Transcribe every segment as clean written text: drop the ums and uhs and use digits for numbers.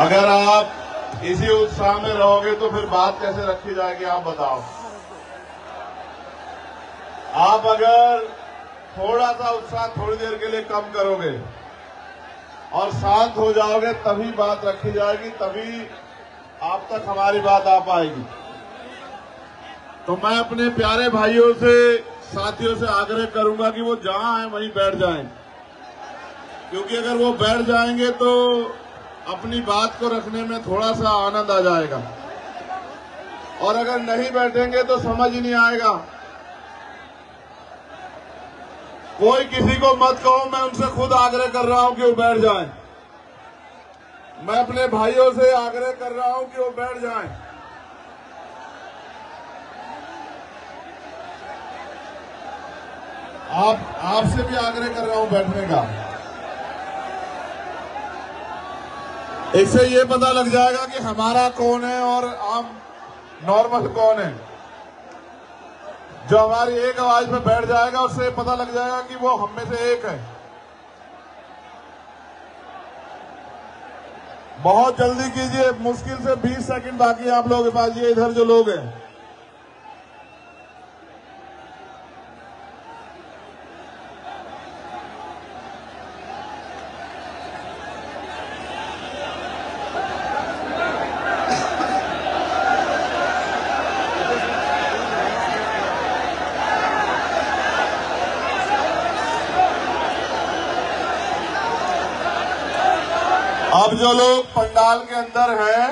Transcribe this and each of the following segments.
अगर आप इसी उत्साह में रहोगे तो फिर बात कैसे रखी जाएगी, आप बताओ। आप अगर थोड़ा सा उत्साह थोड़ी देर के लिए कम करोगे और शांत हो जाओगे तभी बात रखी जाएगी, तभी आप तक हमारी बात आ पाएगी। तो मैं अपने प्यारे भाइयों से, साथियों से आग्रह करूंगा कि वो जहां हैं वहीं बैठ जाएं, क्योंकि अगर वो बैठ जाएंगे तो अपनी बात को रखने में थोड़ा सा आनंद आ जाएगा, और अगर नहीं बैठेंगे तो समझ ही नहीं आएगा। कोई किसी को मत कहो, मैं उनसे खुद आग्रह कर रहा हूं कि वो बैठ जाएं। मैं अपने भाइयों से आग्रह कर रहा हूं कि वो बैठ जाएं। आपसे भी आग्रह कर रहा हूं बैठने का। इससे ये पता लग जाएगा कि हमारा कौन है और आम नॉर्मल कौन है। जो हमारी एक आवाज में बैठ जाएगा उससे पता लग जाएगा कि वो हम में से एक है। बहुत जल्दी कीजिए, मुश्किल से 20 सेकंड बाकी है आप लोगों के पास। ये इधर जो लोग हैं, अब जो लोग पंडाल के अंदर हैं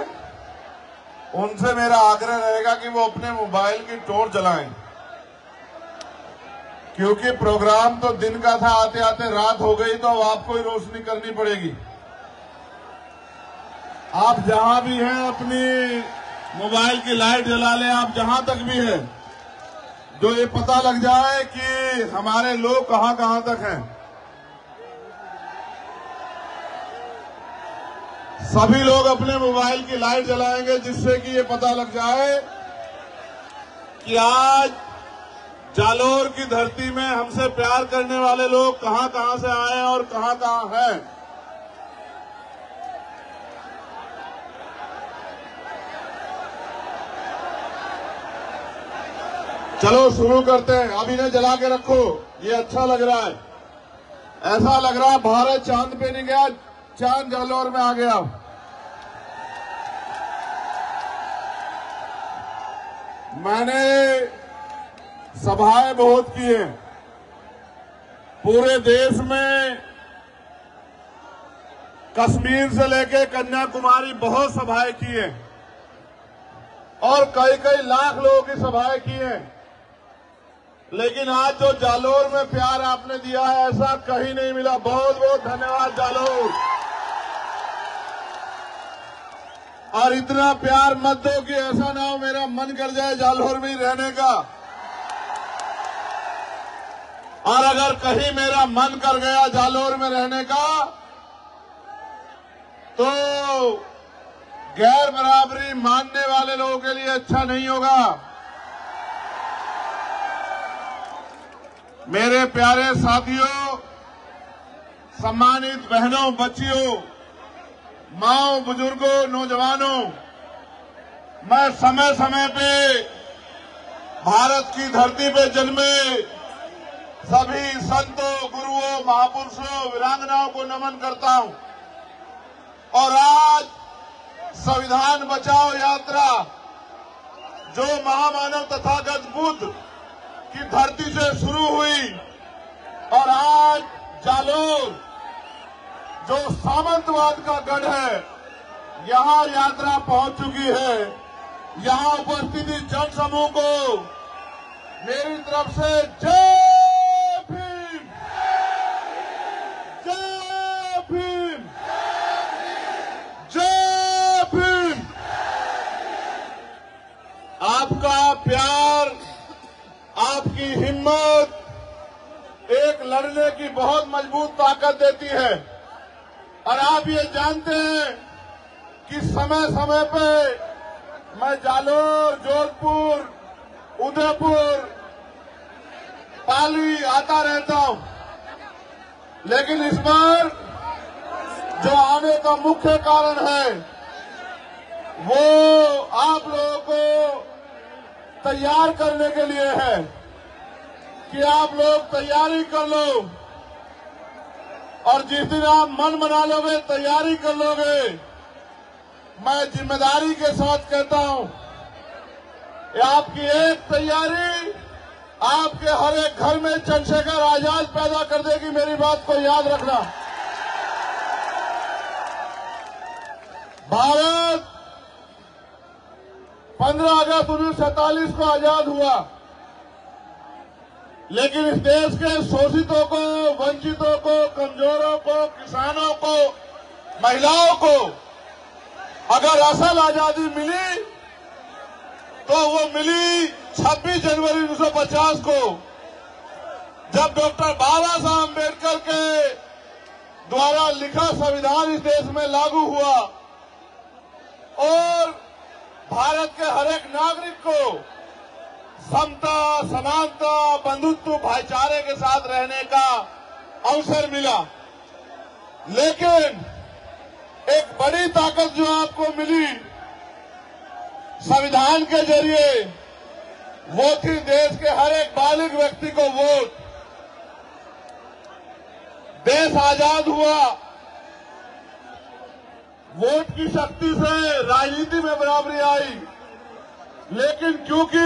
उनसे मेरा आग्रह रहेगा कि वो अपने मोबाइल की टॉर्च जलाएं, क्योंकि प्रोग्राम तो दिन का था, आते आते रात हो गई, तो अब आपको ही रोशनी करनी पड़ेगी। आप जहां भी हैं अपनी मोबाइल की लाइट जला लें, आप जहां तक भी हैं, जो ये पता लग जाए कि हमारे लोग कहां कहां तक हैं। सभी लोग अपने मोबाइल की लाइट जलाएंगे, जिससे कि ये पता लग जाए कि आज जालोर की धरती में हमसे प्यार करने वाले लोग कहां कहां से आए हैं और कहां कहां हैं। चलो शुरू करते हैं। अभी इन्हें जला के रखो, ये अच्छा लग रहा है। ऐसा लग रहा है भारत चांद पे नहीं गया, चांद जालोर में आ गया। मैंने सभाएं बहुत की हैं पूरे देश में, कश्मीर से लेकर कन्याकुमारी बहुत सभाएं की हैं और कई कई लाख लोगों की सभाएं की हैं। लेकिन आज जो जालोर में प्यार आपने दिया है, ऐसा कहीं नहीं मिला। बहुत बहुत धन्यवाद जालोर। और इतना प्यार मत दो कि ऐसा ना हो मेरा मन कर जाए जालोर में ही रहने का। और अगर कहीं मेरा मन कर गया जालोर में रहने का, तो गैर बराबरी मानने वाले लोगों के लिए अच्छा नहीं होगा। मेरे प्यारे साथियों, सम्मानित बहनों, बच्चियों, माओ, बुजुर्गों, नौजवानों, मैं समय समय पे भारत की धरती पे जन्मे सभी संतों, गुरुओं, महापुरुषों, वीरांगनाओं को नमन करता हूं। और आज संविधान बचाओ यात्रा जो महामानव तथागत बुद्ध की धरती से शुरू हुई और आज जालोर जो सामंतवाद का गढ़ है, यहां यात्रा पहुंच चुकी है। यहां उपस्थित जन समूह को मेरी तरफ से जय भीम, जय भीम, जय भीम। आपका प्यार, आपकी हिम्मत एक लड़ने की बहुत मजबूत ताकत देती है। और आप ये जानते हैं कि समय समय पे मैं जालोर, जोधपुर, उदयपुर, पाली आता रहता हूं, लेकिन इस बार जो आने का मुख्य कारण है वो आप लोगों को तैयार करने के लिए है कि आप लोग तैयारी कर लो, और जिस दिन आप मन बना लोगे, तैयारी कर लोगे, मैं जिम्मेदारी के साथ कहता हूं, आपकी एक तैयारी आपके हर एक घर में चंद्रशेखर आजाद पैदा कर देगी। मेरी बात को याद रखना। भारत 15 अगस्त 1947 को आजाद हुआ, लेकिन इस देश के शोषितों को, वंचितों को, कमजोरों को, किसानों को, महिलाओं को अगर असल आजादी मिली तो वो मिली 26 जनवरी 1950 को, जब डॉक्टर बाबा साहब अम्बेडकर के द्वारा लिखा संविधान इस देश में लागू हुआ और भारत के हर एक नागरिक को समता, समानता, बंधुत्व, भाईचारे के साथ रहने का अवसर मिला। लेकिन एक बड़ी ताकत जो आपको मिली संविधान के जरिए, वो थी देश के हर एक बालिग व्यक्ति को वोट। देश आजाद हुआ, वोट की शक्ति से राजनीति में बराबरी आई, लेकिन क्योंकि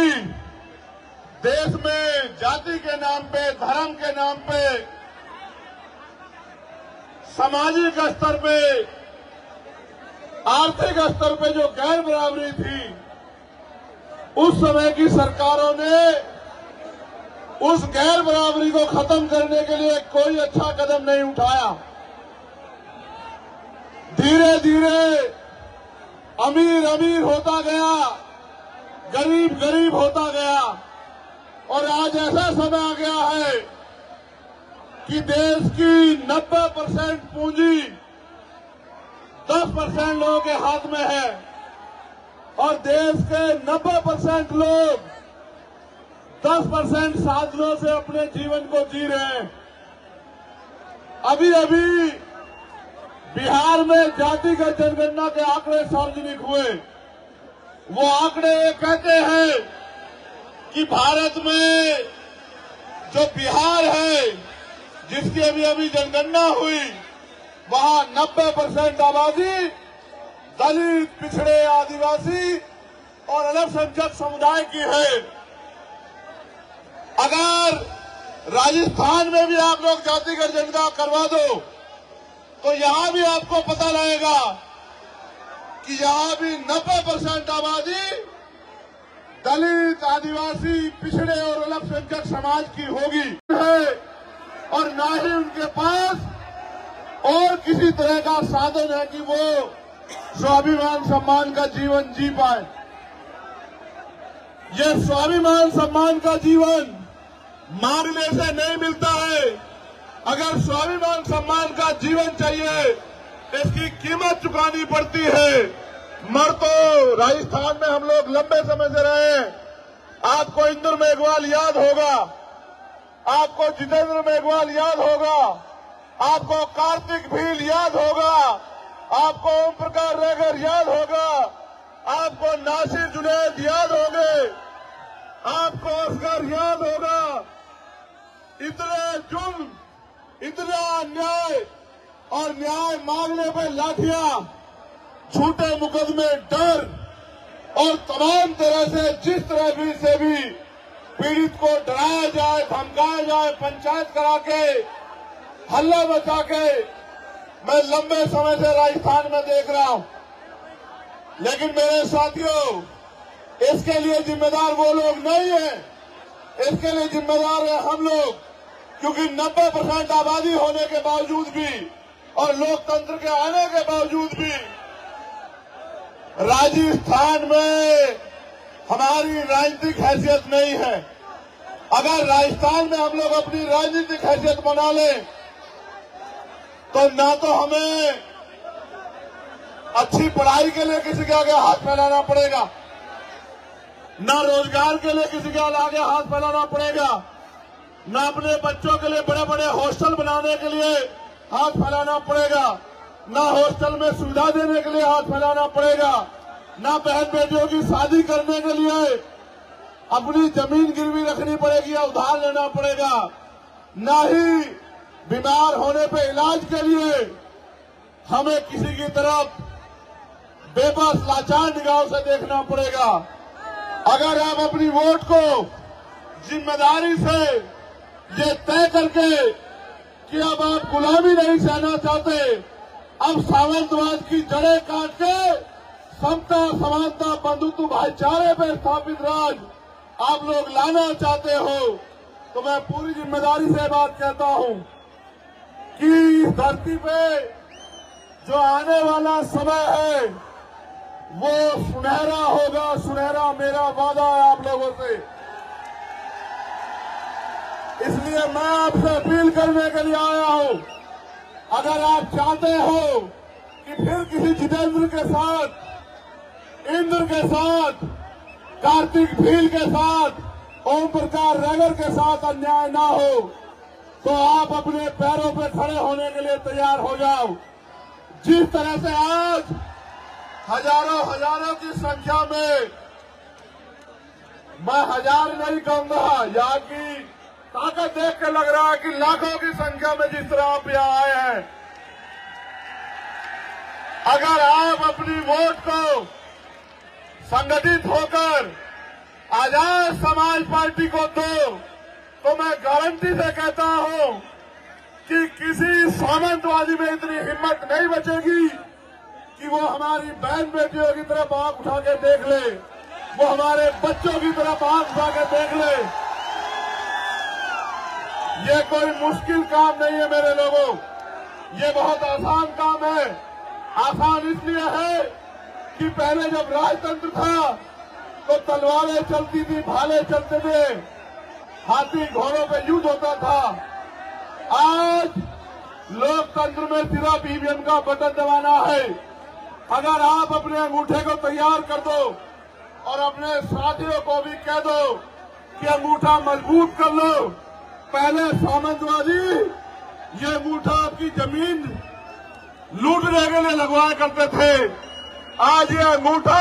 देश में जाति के नाम पे, धर्म के नाम पे, सामाजिक स्तर पे, आर्थिक स्तर पे जो गैर बराबरी थी, उस समय की सरकारों ने उस गैर बराबरी को खत्म करने के लिए कोई अच्छा कदम नहीं उठाया। धीरे धीरे अमीर अमीर होता गया, गरीब गरीब होता गया, और आज ऐसा समय आ गया है कि देश की 90% पूंजी 10% लोगों के हाथ में है, और देश के 90% लोग 10% साधनों से अपने जीवन को जी रहे हैं। अभी अभी बिहार में जातिगत जनगणना के आंकड़े सार्वजनिक हुए। वो आंकड़े ये कहते हैं कि भारत में जो बिहार है, जिसकी अभी अभी जनगणना हुई, वहां 90% आबादी दलित, पिछड़े, आदिवासी और अल्पसंख्यक समुदाय की है। अगर राजस्थान में भी आप लोग जातिगत जनगणना करवा दो तो यहां भी आपको पता लगेगा कि यहां भी 90% आबादी दलित, आदिवासी, पिछड़े और अल्पसंख्यक समाज की होगी है, और ना ही उनके पास और किसी तरह का साधन है कि वो स्वाभिमान सम्मान का जीवन जी पाए। ये स्वाभिमान सम्मान का जीवन मांगने से नहीं मिलता है। अगर स्वाभिमान सम्मान का जीवन चाहिए, इसकी कीमत चुकानी पड़ती है। मर तो राजस्थान में हम लोग लंबे समय से रहे। आपको इंद्र मेघवाल याद होगा, आपको जितेंद्र मेघवाल याद होगा, आपको कार्तिक भील याद होगा, आपको ओम प्रकाश रेगर याद होगा, आपको नासिर जुनैद याद होंगे, आपको असगर याद होगा। इतने जुर्म, इतना अन्याय और न्याय मांगने पे लाठियां, झूठे मुकदमे, डर और तमाम तरह से जिस तरह भी से भी पीड़ित को डराया जाए, धमकाया जाए, पंचायत करा के, हल्ला मचा के, मैं लंबे समय से राजस्थान में देख रहा हूं। लेकिन मेरे साथियों, इसके लिए जिम्मेदार वो लोग नहीं है, इसके लिए जिम्मेदार है हम लोग, क्योंकि 90% आबादी होने के बावजूद भी और लोकतंत्र के आने के बावजूद भी राजस्थान में हमारी राजनीतिक हैसियत नहीं है। अगर राजस्थान में हम लोग अपनी राजनीतिक हैसियत बना लें तो ना तो हमें अच्छी पढ़ाई के लिए किसी के आगे हाथ फैलाना पड़ेगा, ना रोजगार के लिए किसी के आगे हाथ फैलाना पड़ेगा, ना अपने बच्चों के लिए बड़े बड़े हॉस्टल बनाने के लिए हाथ फैलाना पड़ेगा, ना हॉस्टल में सुविधा देने के लिए हाथ फैलाना पड़ेगा, ना बहन बेटियों की शादी करने के लिए अपनी जमीन गिरवी रखनी पड़ेगी या उधार लेना पड़ेगा, ना ही बीमार होने पे इलाज के लिए हमें किसी की तरफ बेबस लाचार निगाहों से देखना पड़ेगा। अगर आप अपनी वोट को जिम्मेदारी से ये तय करके कि अब आप गुलामी नहीं सहना चाहते, अब सामंतवाद की जड़ें काट के समता, समानता, बंधुत्व, भाईचारे पर स्थापित राज आप लोग लाना चाहते हो, तो मैं पूरी जिम्मेदारी से बात कहता हूं कि इस धरती पे जो आने वाला समय है वो सुनहरा होगा। सुनहरा मेरा वादा है आप लोगों से। इसलिए मैं आपसे अपील करने के लिए आया हूं, अगर आप चाहते हो कि फिर किसी जितेंद्र के साथ, इंद्र के साथ, कार्तिक भील के साथ, ओम प्रकाश रैगर के साथ अन्याय ना हो, तो आप अपने पैरों पे खड़े होने के लिए तैयार हो जाओ। जिस तरह से आज हजारों की संख्या में, मैं हजार नहीं कहूंगा, यहाँ की ताकत देख के लग रहा है कि लाखों की संख्या में जिस तरह आप यहाँ आए हैं, अगर आप अपनी वोट को संगठित होकर आजाद समाज पार्टी को दो, तो मैं गारंटी से कहता हूं कि किसी सामंतवादी में इतनी हिम्मत नहीं बचेगी कि वो हमारी बहन बेटियों की तरफ आंख उठा के देख ले, वो हमारे बच्चों की तरफ आंख उठा के देख ले। ये कोई मुश्किल काम नहीं है मेरे लोगों, ये बहुत आसान काम है। आसान इसलिए है कि पहले जब राजतंत्र था तो तलवारें चलती थी, भाले चलते थे, हाथी घोड़ों पे युद्ध होता था। आज लोकतंत्र में सिर्फ ईवीएम का बटन दबाना है। अगर आप अपने अंगूठे को तैयार कर दो और अपने साथियों को भी कह दो कि अंगूठा मजबूत कर लो। पहले सामंतवादी ये अंगूठा आपकी जमीन लूटने के लिए लगवाया करते थे, आज ये अंगूठा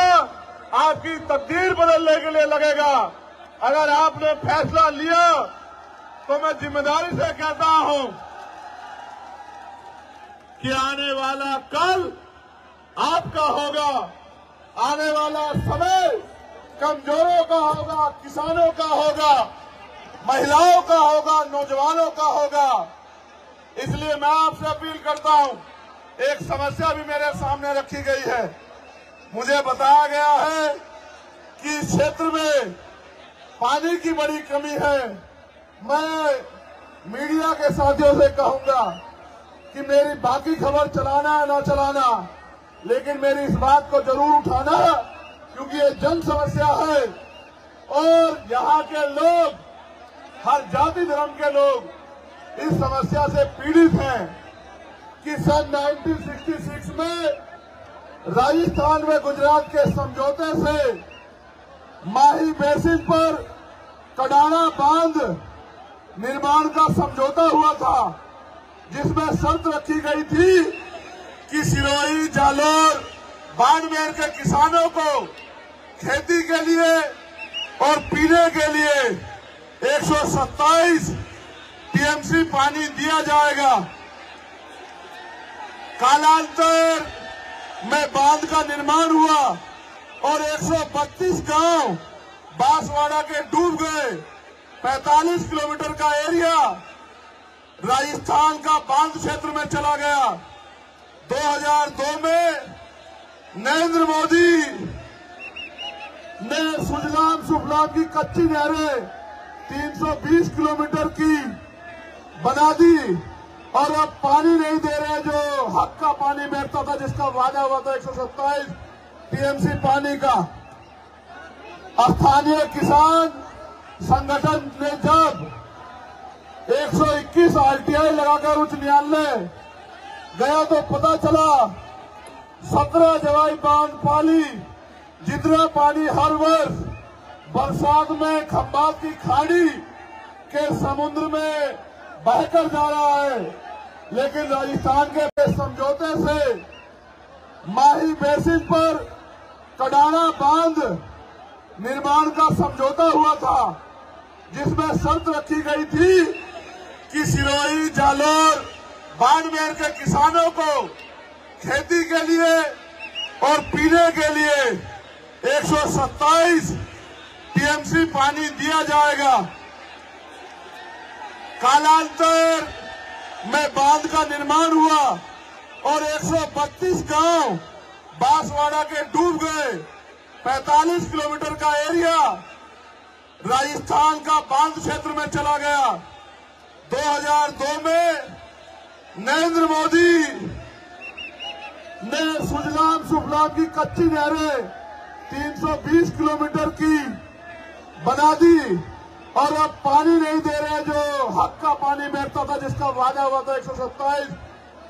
आपकी तकदीर बदलने के लिए लगेगा। अगर आपने फैसला लिया तो मैं जिम्मेदारी से कहता हूं कि आने वाला कल आपका होगा, आने वाला समय कमजोरों का होगा, किसानों का होगा, महिलाओं का होगा, नौजवानों का होगा। इसलिए मैं आपसे अपील करता हूं, एक समस्या भी मेरे सामने रखी गई है। मुझे बताया गया है कि इस क्षेत्र में पानी की बड़ी कमी है। मैं मीडिया के साथियों से कहूंगा कि मेरी बाकी खबर चलाना है ना चलाना, लेकिन मेरी इस बात को जरूर उठाना, क्योंकि ये जन समस्या है और यहाँ के लोग, हर जाति धर्म के लोग इस समस्या से पीड़ित हैं कि सन 1966 में राजस्थान में गुजरात के समझौते से माही बेसिन पर कडाना बांध निर्माण का समझौता हुआ था, जिसमें शर्त रखी गई थी कि सिरोही, जालोर, बाड़मेर के किसानों को खेती के लिए और पीने के लिए 127 टीएमसी पानी दिया जाएगा। कालांतर में बांध का निर्माण हुआ और 132 गांव बांसवाड़ा के डूब गए। 45 किलोमीटर का एरिया राजस्थान का बांध क्षेत्र में चला गया। 2002 में नरेंद्र मोदी ने सुजलाम सुफलाम की कच्ची नहरें 320 किलोमीटर की बना दी और अब पानी नहीं दे रहे, जो हक का पानी बैठता था, जिसका वादा हुआ था 127 टीएमसी पानी का। स्थानीय किसान संगठन ने जब 121 आरटीआई लगाकर उच्च न्यायालय गया तो पता चला 17 जवाई बांध पाली, जितना पानी हर वर्ष बरसात में खंबात की खाड़ी के समुद्र में बहकर जा रहा है, लेकिन राजस्थान के समझौते से माही बेसिन पर कडाना बांध निर्माण का समझौता हुआ था, जिसमें शर्त रखी गई थी कि सिरोही, जालोर, बाड़मेर के किसानों को खेती के लिए और पीने के लिए 127 टीएमसी पानी दिया जाएगा। कालांतर में बांध का निर्माण हुआ और 132 गांव बांसवाड़ा के डूब गए। 45 किलोमीटर का एरिया राजस्थान का बांध क्षेत्र में चला गया। 2002 में नरेंद्र मोदी ने सुजलाम सुफलाम की कच्ची नहरें 320 किलोमीटर की बना दी और अब पानी नहीं दे रहे। जो हक का पानी मिलता था, जिसका वादा हुआ था 127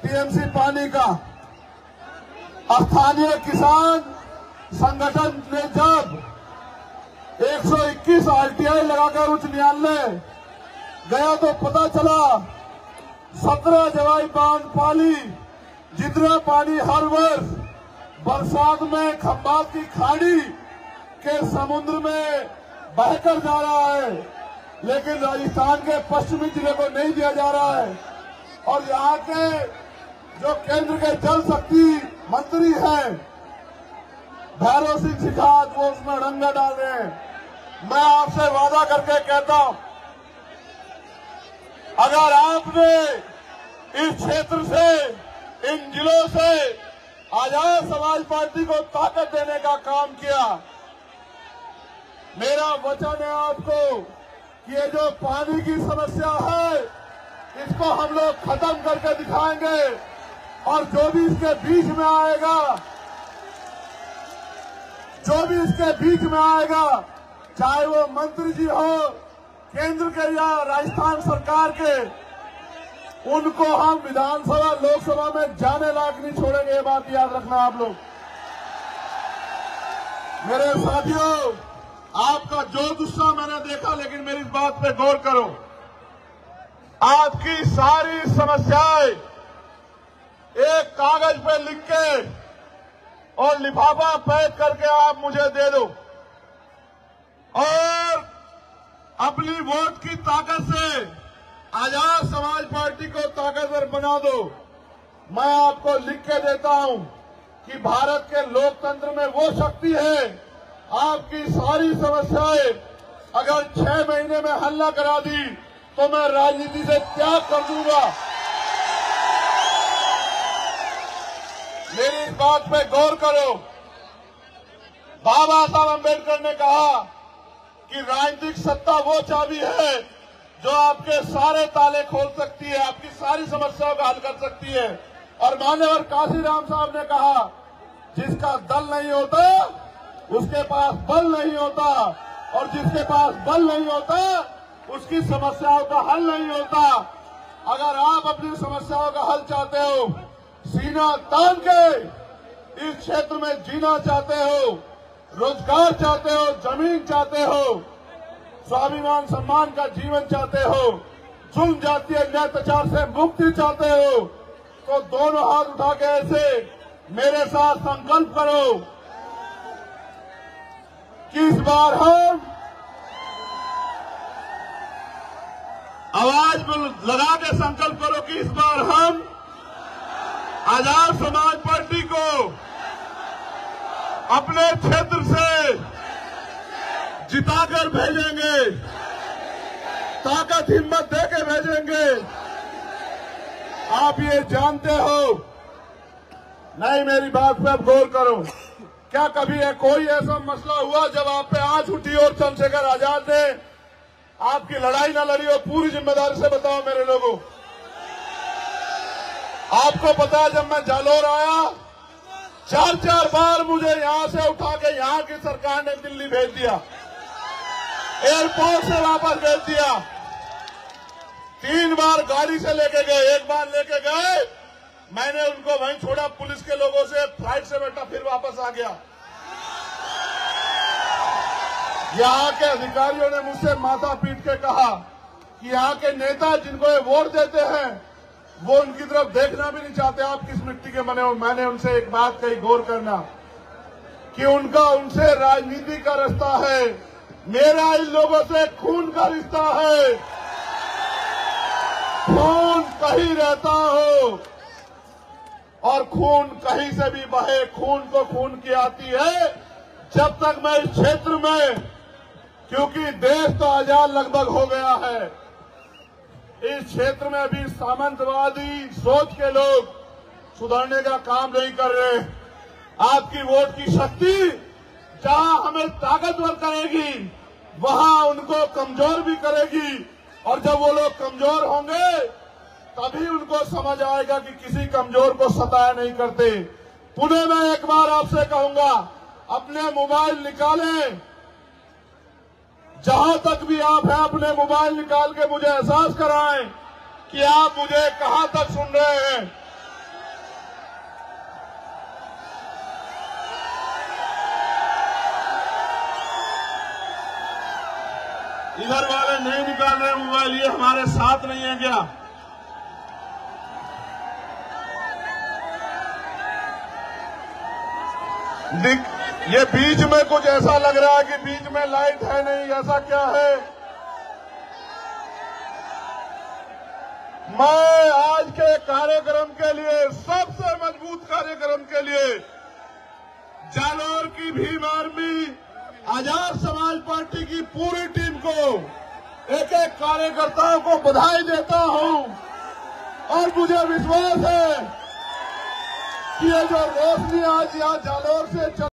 टीएमसी पानी का। स्थानीय किसान संगठन ने जब 121 आरटीआई लगाकर उच्च न्यायालय गया तो पता चला 17 जवाई बांध पाली जितना पानी हर वर्ष बरसात में खंभात की खाड़ी के समुद्र में बहकर जा रहा है, लेकिन राजस्थान के पश्चिमी जिले को नहीं दिया जा रहा है। और यहाँ के जो केंद्र के जल शक्ति मंत्री हैं भैरव सिंह शिखावत, वो उसमें रंगा डाल रहे हैं। मैं आपसे वादा करके कहता हूं, अगर आपने इस क्षेत्र से, इन जिलों से आजाद समाज पार्टी को ताकत देने का काम किया, मेरा वचन है आपको कि ये जो पानी की समस्या है इसको हम लोग खत्म करके दिखाएंगे। और जो भी इसके बीच में आएगा, चाहे वो मंत्री जी हो केंद्र के या राजस्थान सरकार के, उनको हम विधानसभा लोकसभा में जाने लायक नहीं छोड़ेंगे। ये बात याद रखना आप लोग। मेरे साथियों, आपका जो गुस्सा मैंने देखा, लेकिन मेरी इस बात पे गौर करो। आपकी सारी समस्याएं एक कागज पे लिख के और लिफाफा पैक करके आप मुझे दे दो और अपनी वोट की ताकत से आजाद समाज पार्टी को ताकतवर बना दो। मैं आपको लिख के देता हूं कि भारत के लोकतंत्र में वो शक्ति है, आपकी सारी समस्याएं अगर 6 महीने में हल न करा दी तो मैं राजनीति से त्याग कर दूंगा। मेरी इस बात पे गौर करो। बाबा साहब अम्बेडकर ने कहा कि राजनीतिक सत्ता वो चाबी है जो आपके सारे ताले खोल सकती है, आपकी सारी समस्याओं का हल कर सकती है। और मान्यवर काशीराम साहब ने कहा, जिसका दल नहीं होता उसके पास बल नहीं होता, और जिसके पास बल नहीं होता उसकी समस्याओं का हल नहीं होता। अगर आप अपनी समस्याओं का हल चाहते हो, सीना तान के इस क्षेत्र में जीना चाहते हो, रोजगार चाहते हो, जमीन चाहते हो, स्वाभिमान सम्मान का जीवन चाहते हो, जुल्म जातीय अत्याचार से मुक्ति चाहते हो, तो दोनों हाथ उठा के ऐसे मेरे साथ संकल्प करो कि इस बार हम आवाज लगा के संकल्प करो कि इस बार हम आजाद समाज पार्टी को अपने क्षेत्र से जिताकर भेजेंगे, ताकत हिम्मत देके भेजेंगे। आप ये जानते हो, नहीं मेरी बात पे अब गौर करो। क्या कभी कोई ऐसा मसला हुआ जब आप पे आंच उठी और चंद्रशेखर आजाद ने आपकी लड़ाई न लड़ी हो? पूरी जिम्मेदारी से बताओ मेरे लोगों। आपको पता है, जब मैं जालोर आया 4 बार मुझे यहां से उठा के यहां की सरकार ने दिल्ली भेज दिया, एयरपोर्ट से वापस भेज दिया। 3 बार गाड़ी से लेके गए, 1 बार लेके गए, मैंने उनको वहीं छोड़ा पुलिस के लोगों से, फ्लाइट से बैठा, फिर वापस आ गया। यहां के अधिकारियों ने मुझसे माथा पीट के कहा कि यहां के नेता जिनको ये वोट देते हैं वो उनकी तरफ देखना भी नहीं चाहते, आप किस मिट्टी के बने हो। मैंने उनसे एक बात कही, गौर करना, कि उनका उनसे राजनीति का रिश्ता है, मेरा इन लोगों से खून का रिश्ता है। खून कहीं रहता हो और खून कहीं से भी बहे, खून को खून की आती है। जब तक मैं इस क्षेत्र में, क्योंकि देश तो आजाद लगभग हो गया है, इस क्षेत्र में अभी सामंतवादी सोच के लोग सुधरने का काम नहीं कर रहे। आपकी वोट की शक्ति जहां हमें ताकतवर करेगी, वहां उनको कमजोर भी करेगी। और जब वो लोग कमजोर होंगे तभी उनको समझ आएगा कि किसी कमजोर को सताया नहीं करते। पुणे में एक बार आपसे कहूंगा, अपने मोबाइल निकालें, जहां तक भी आप हैं अपने मोबाइल निकाल के मुझे एहसास कराएं कि आप मुझे कहां तक सुन रहे हैं। इधर वाले नहीं निकाल रहे मोबाइल, ये हमारे साथ नहीं है क्या? ये बीच में कुछ ऐसा लग रहा है कि बीच में लाइट है नहीं, ऐसा क्या है? मैं आज के कार्यक्रम के लिए, सबसे मजबूत कार्यक्रम के लिए, जालौर की भीम आर्मी, आजाद समाज पार्टी की पूरी टीम को, एक एक कार्यकर्ताओं को बधाई देता हूं। और मुझे विश्वास है कि ये जो रोशनी आज यहाँ जालौर से